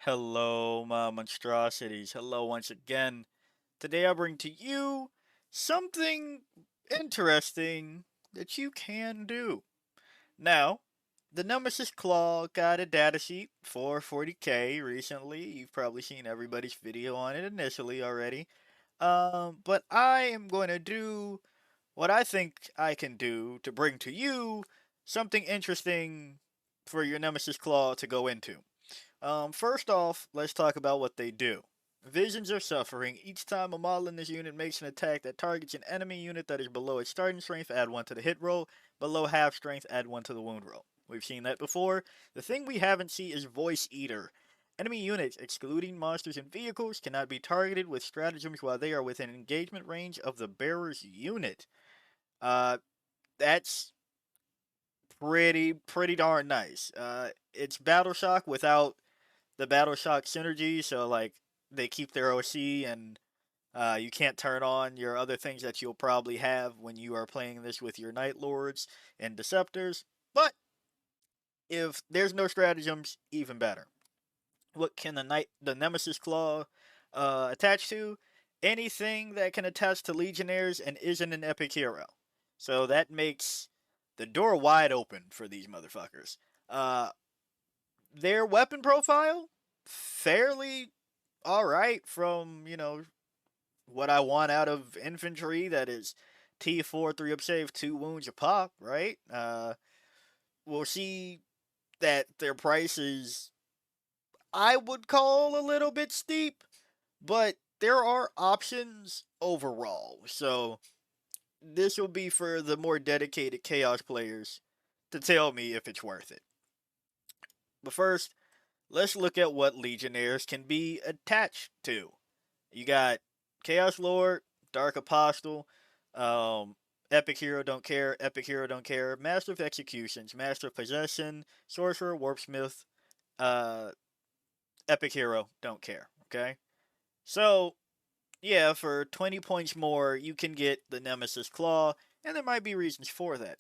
Hello, my monstrosities. Hello once again. Today I bring to you something interesting that you can do. Now, the Nemesis Claw got a datasheet for 40k recently. You've probably seen everybody's video on it initially already. But I am going to do what I think I can do to bring to you something interesting for your Nemesis Claw to go into. First off, let's talk about what they do. Visions of Suffering. Each time a model in this unit makes an attack that targets an enemy unit that is below its starting strength, add 1 to the hit roll. Below half strength, add 1 to the wound roll. We've seen that before. The thing we haven't seen is Voice Eater. Enemy units, excluding monsters and vehicles, cannot be targeted with stratagems while they are within engagement range of the bearer's unit. Uh, that's pretty darn nice. It's Battle Shock without the Battle Shock synergy, so like they keep their OC and you can't turn on your other things that you'll probably have when you are playing this with your Night Lords and Deceptors. But if there's no stratagems, even better. What can the Nemesis Claw attach to? Anything that can attach to Legionnaires and isn't an epic hero. So that makes the door wide open for these motherfuckers. Uh, their weapon profile fairly all right from what I want out of infantry. That is T4, 3 up save, 2 wounds a pop. Right. We'll see that their price is I would call a little bit steep, but there are options overall. So this will be for the more dedicated chaos players to tell me if it's worth it. But first, let's look at what Legionnaires can be attached to. You got Chaos Lord, Dark Apostle, Epic Hero don't care, Epic Hero don't care, Master of Executions, Master of Possession, Sorcerer, Warpsmith, uh, Epic Hero don't care. Okay, so yeah, for 20 points more, you can get the Nemesis Claw, and there might be reasons for that.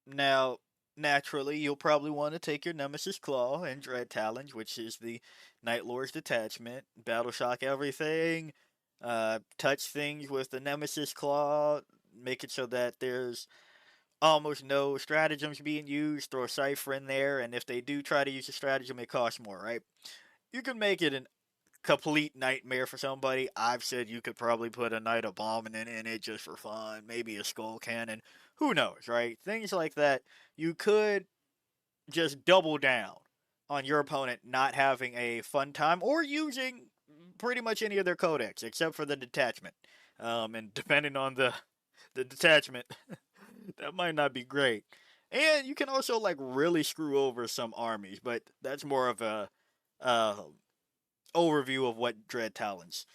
Now, naturally, you'll probably want to take your Nemesis Claw and Dread Talons, which is the Night Lord's detachment, Battle Shock everything, touch things with the Nemesis Claw, make it so that there's almost no stratagems being used, throw a Cypher in there, and if they do try to use a stratagem, it costs more, right? You can make it an complete nightmare for somebody. I've said you could probably put a Knight Abominant in it just for fun, maybe a Skull Cannon. Who knows, right? Things like that. You could just double down on your opponent not having a fun time or using pretty much any of their codex except for the detachment. And depending on the detachment, that might not be great. And you can also like really screw over some armies, but that's more of a uh, overview of what Dread Talons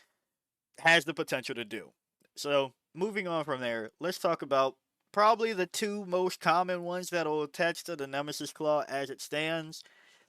has the potential to do. So, moving on from there, let's talk about probably the two most common ones that will attach to the Nemesis Claw as it stands.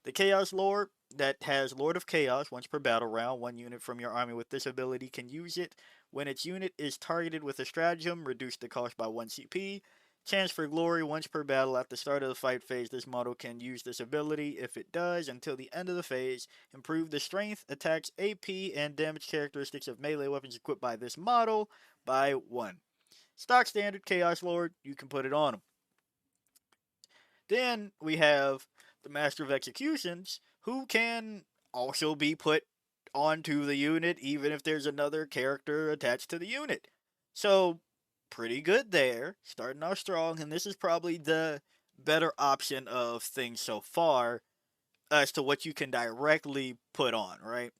The Chaos Lord, that has Lord of Chaos once per battle round. One unit from your army with this ability can use it. When its unit is targeted with a stratagem, reduce the cost by 1 CP. Chance for glory once per battle. At the start of the fight phase, this model can use this ability. If it does, until the end of the phase, improve the strength, attacks, AP, and damage characteristics of melee weapons equipped by this model by 1. Stock standard Chaos Lord, you can put it on him. Then we have the Master of Executions, who can also be put onto the unit even if there's another character attached to the unit. So, pretty good there. Starting off strong, and this is probably the better option of things so far as to what you can directly put on, right?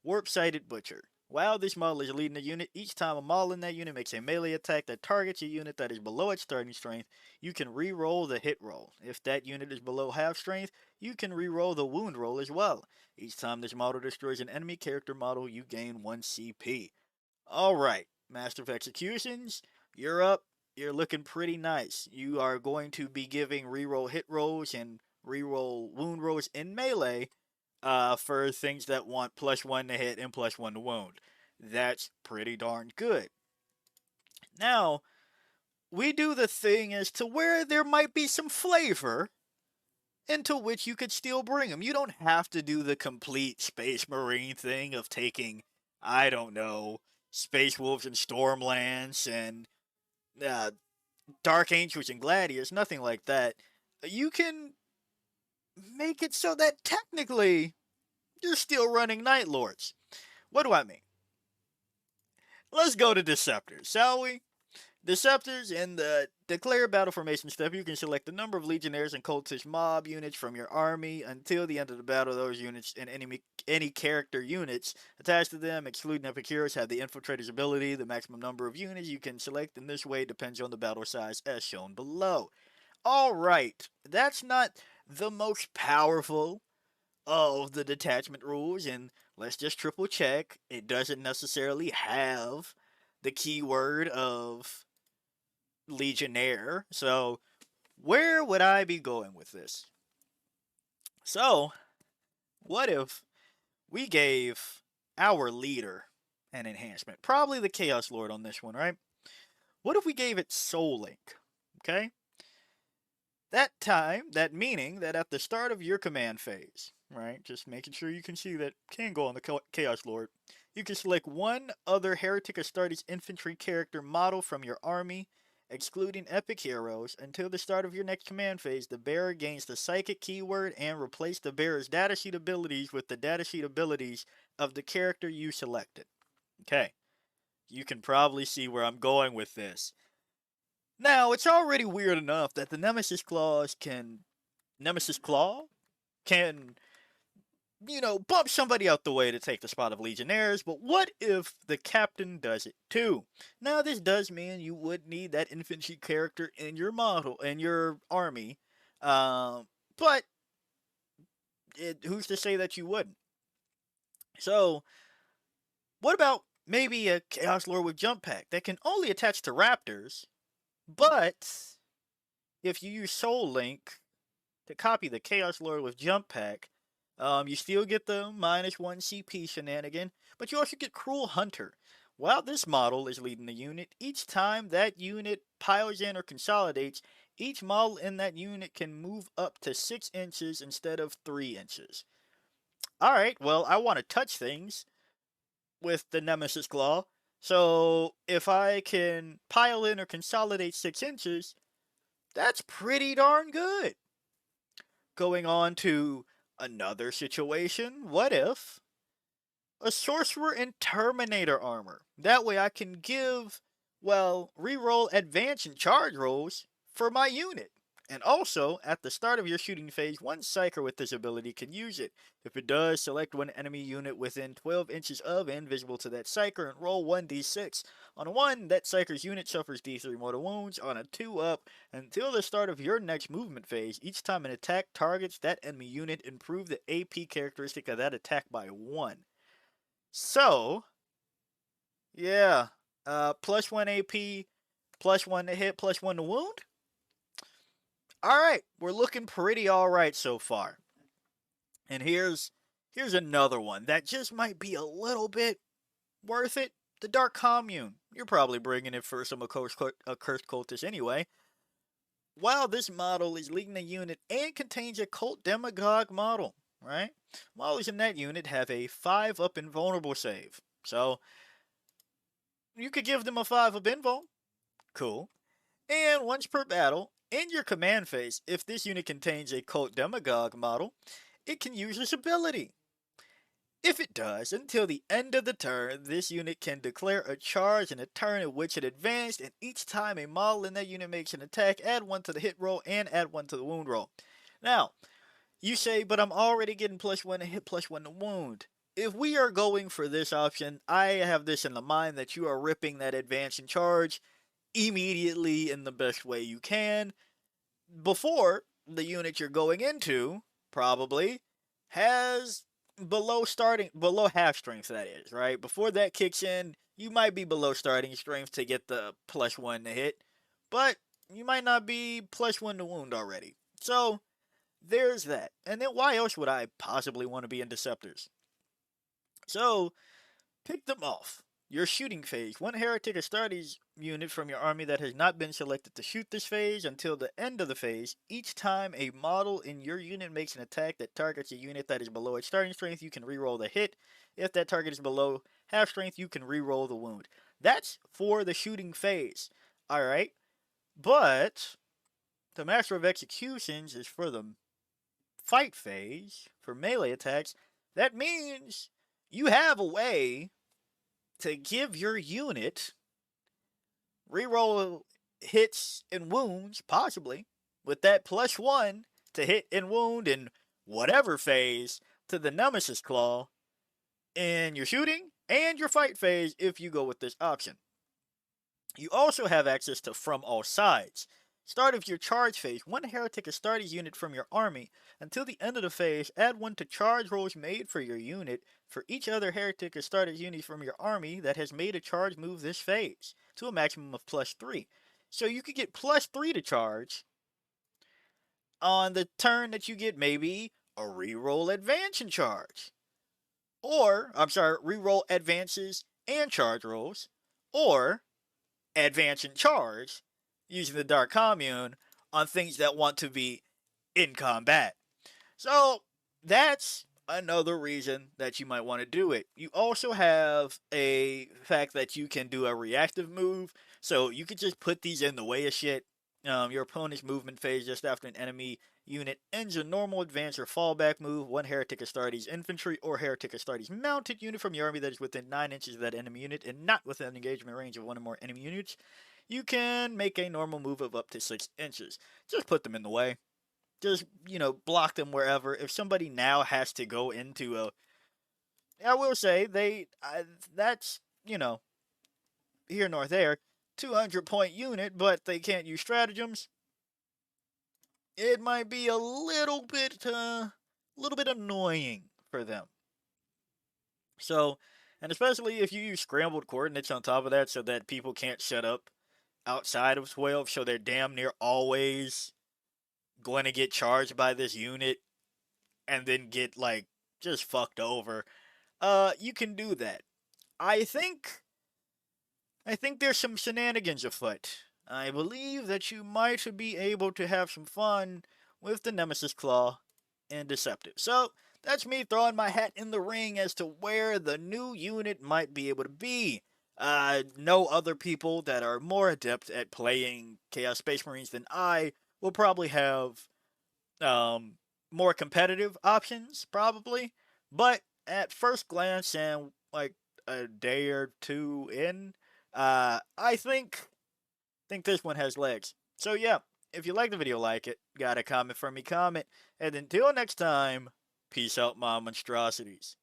Warp-Sighted Butcher. While this model is leading a unit, each time a model in that unit makes a melee attack that targets a unit that is below its starting strength, you can re-roll the hit roll. If that unit is below half strength, you can re-roll the wound roll as well. Each time this model destroys an enemy character model, you gain 1 CP. Alright, Master of Executions, you're up. You're looking pretty nice. You are going to be giving reroll hit rolls and reroll wound rolls in melee for things that want +1 to hit and +1 to wound. That's pretty darn good. Now, we do the thing as to where there might be some flavor into which you could still bring them. You don't have to do the complete Space Marine thing of taking, I don't know, Space Wolves and Stormlands and uh, Dark Angels and Gladiators, nothing like that. You can make it so that technically you're still running Night Lords. What do I mean? Let's go to Deceptors, shall we? Deceptors, in the declare battle formation step, you can select the number of legionnaires and cultist mob units from your army. Until the end of the battle, those units and any character units attached to them, excluding epic heroes, have the infiltrator's ability. The maximum number of units you can select in this way depends on the battle size as shown below. Alright, that's not the most powerful of the detachment rules, and let's just triple check. It doesn't necessarily have the keyword of Legionnaire. So, where would I be going with this? So, what if we gave our leader an enhancement? Probably the Chaos Lord on this one, right? What if we gave it Soul Link? Okay? That meaning that at the start of your command phase, right? Just making sure you can see that can go on the Chaos Lord. You can select one other Heretic Astartes infantry character model from your army, excluding epic heroes. Until the start of your next command phase, the bearer gains the psychic keyword and replace the bearer's datasheet abilities with the datasheet abilities of the character you selected. Okay, you can probably see where I'm going with this. Now, it's already weird enough that the Nemesis Claw can, bump somebody out the way to take the spot of Legionnaires, but what if the captain does it too? Now, this does mean you would need that infantry character in your army, but who's to say that you wouldn't? So, what about maybe a Chaos Lord with Jump Pack that can only attach to Raptors, but if you use Soul Link to copy the Chaos Lord with Jump Pack, you still get the -1 CP shenanigan, but you also get Cruel Hunter. While this model is leading the unit, each time that unit piles in or consolidates, each model in that unit can move up to 6 inches instead of 3 inches. Alright, well, I want to touch things with the Nemesis Claw, so if I can pile in or consolidate 6 inches, that's pretty darn good. Going on to another situation, what if a sorcerer in Terminator armor? That way I can reroll advance and charge rolls for my unit. And also, at the start of your shooting phase, one psyker with this ability can use it. If it does, select one enemy unit within 12 inches of and visible to that psyker and roll 1d6. On a 1, that psyker's unit suffers d3 mortal wounds. On a 2 up, until the start of your next movement phase, each time an attack targets that enemy unit, improve the AP characteristic of that attack by 1. So, yeah, +1 AP, +1 to hit, +1 to wound. Alright, we're looking pretty alright so far. And here's another one that just might be a little bit worth it. The Dark Commune. You're probably bringing it for some accursed cultists anyway. While this model is leading a unit and contains a cult demagogue model, right? Models in that unit have a 5-up invulnerable save. So, you could give them a 5-up invul. Cool. And once per battle, in your command phase, if this unit contains a cult demagogue model, it can use this ability. If it does, until the end of the turn, this unit can declare a charge in a turn in which it advanced, and each time a model in that unit makes an attack, add 1 to the hit roll and add 1 to the wound roll. Now, you say, but I'm already getting +1 to hit, +1 to wound. If we are going for this option, I have this in the mind that you are ripping that advance and charge immediately in the best way you can, before the unit you're going into probably has below half strength, that is, right? Before that kicks in, you might be below starting strength to get the +1 to hit, but you might not be +1 to wound already. So, there's that. And then why else would I possibly want to be in Deceptors? So, pick them off. Your shooting phase. One Heretic Astartes unit from your army that has not been selected to shoot this phase until the end of the phase. Each time a model in your unit makes an attack that targets a unit that is below its starting strength, you can reroll the hit. If that target is below half strength, you can reroll the wound. That's for the shooting phase. Alright? But the Master of Executions is for the fight phase, for melee attacks. That means you have a way to give your unit reroll hits and wounds, possibly, with that +1 to hit and wound in whatever phase to the Nemesis Claw in your shooting and your fight phase if you go with this option. You also have access to From All Sides. Start of your charge phase. One Heretic Astartes unit from your army. Until the end of the phase, add 1 to charge rolls made for your unit for each other Heretic Astartes unit from your army that has made a charge move this phase, to a maximum of +3. So you could get +3 to charge on the turn that you get maybe a reroll advance and charge. Or, I'm sorry, reroll advances and charge rolls. Or advance and charge using the Dark Commune on things that want to be in combat. So that's another reason that you might want to do it. You also have a fact that you can do a reactive move, so you could just put these in the way of shit. Your opponent's movement phase just after an enemy unit ends a normal advance or fallback move. One Heretic Astartes infantry or Heretic Astartes mounted unit from your army that is within 9 inches of that enemy unit and not within engagement range of 1 or more enemy units. You can make a normal move of up to 6 inches. Just put them in the way. Just, block them wherever. If somebody now has to go into a... I will say, that's, here nor there, 200-point unit, but they can't use stratagems. It might be a little bit annoying for them. So, and especially if you use scrambled coordinates on top of that so that people can't shut up outside of 12, so they're damn near always going to get charged by this unit and then get, just fucked over. You can do that. I think there's some shenanigans afoot. I believe that you might be able to have some fun with the Nemesis Claw and Deceptor. So, that's me throwing my hat in the ring as to where the new unit might be able to be. No other people that are more adept at playing Chaos Space Marines than I will probably have more competitive options, probably. But at first glance and a day or two in, I think this one has legs. So yeah, if you like the video, like it. Got a comment from me, comment. And until next time, peace out, my monstrosities.